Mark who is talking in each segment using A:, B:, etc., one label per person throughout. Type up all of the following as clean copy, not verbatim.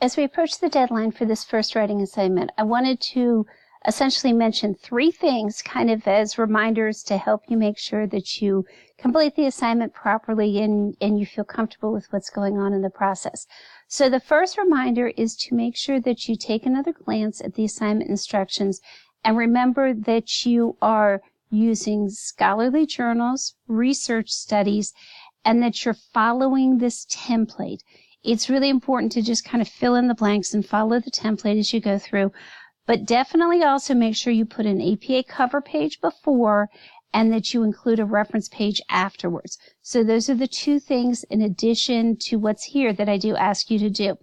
A: As we approach the deadline for this first writing assignment, I wanted to essentially mention 3 things kind of as reminders to help you make sure that you complete the assignment properly and you feel comfortable with what's going on in the process. So the first reminder is to make sure that you take another glance at the assignment instructions and remember that you are using scholarly journals, research studies, and that you're following this template. It's really important to just kind of fill in the blanks and follow the template as you go through, but definitely also make sure you put an APA cover page before and that you include a reference page afterwards. So those are the 2 things in addition to what's here that I do ask you to do.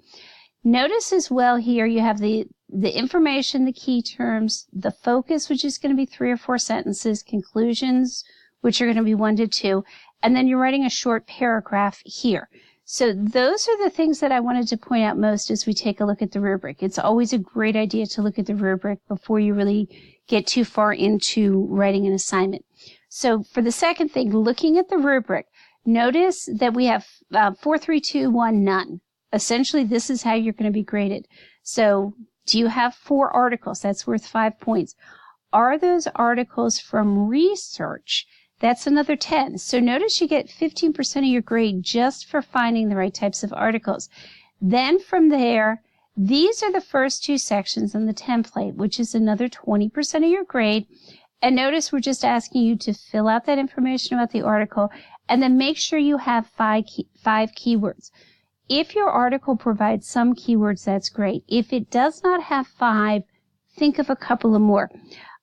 A: Notice as well here you have the information, the key terms, the focus, which is going to be 3 or 4 sentences, conclusions, which are going to be 1 to 2, and then you're writing a short paragraph here. So those are the things that I wanted to point out most as we take a look at the rubric. It's always a great idea to look at the rubric before you really get too far into writing an assignment. So for the second thing, looking at the rubric, notice that we have 4, 3, 2, 1, none. Essentially, this is how you're going to be graded. So do you have 4 articles? That's worth 5 points. Are those articles from research? That's another 10. So notice you get 15% of your grade just for finding the right types of articles. Then from there, these are the first 2 sections in the template, which is another 20% of your grade. And notice we're just asking you to fill out that information about the article and then make sure you have 5 keywords. If your article provides some keywords, that's great. If it does not have 5, think of a couple of more.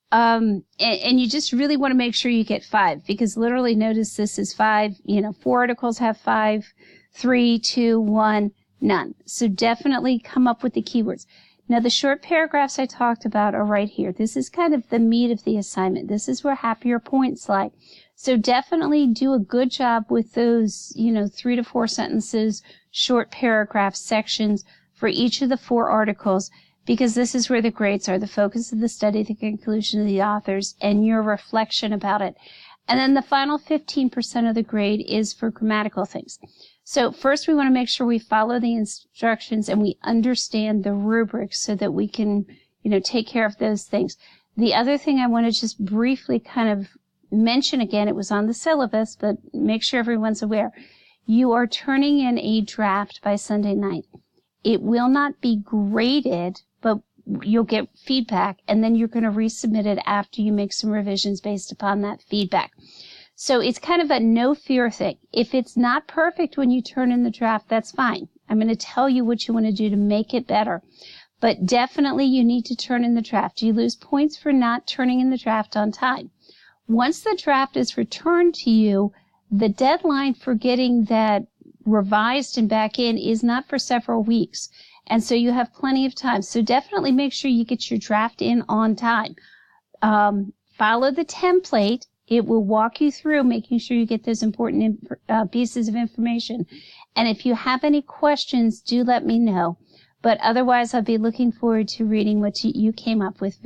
A: And you just really want to make sure you get 5 because literally notice this is 5, 4 articles have 5, 3, 2, 1, none. So definitely come up with the keywords. Now the short paragraphs I talked about are right here. This is kind of the meat of the assignment. This is where half your points lie. So definitely do a good job with those, 3 to 4 sentences, short paragraph sections for each of the 4 articles, because this is where the grades are, the focus of the study, the conclusion of the authors, and your reflection about it. And then the final 15% of the grade is for grammatical things. So first we want to make sure we follow the instructions and we understand the rubric so that we can, take care of those things. The other thing I want to just briefly kind of mention again, it was on the syllabus, but make sure everyone's aware. You are turning in a draft by Sunday night. It will not be graded, but you'll get feedback, and then you're going to resubmit it after you make some revisions based upon that feedback. So it's kind of a no fear thing. If it's not perfect when you turn in the draft, that's fine. I'm going to tell you what you want to do to make it better. But definitely you need to turn in the draft. You lose points for not turning in the draft on time. Once the draft is returned to you, the deadline for getting that revised and back in is not for several weeks. And so you have plenty of time. So definitely make sure you get your draft in on time. Follow the template. It will walk you through making sure you get those important pieces of information. And if you have any questions, do let me know. But otherwise, I'll be looking forward to reading what you came up with.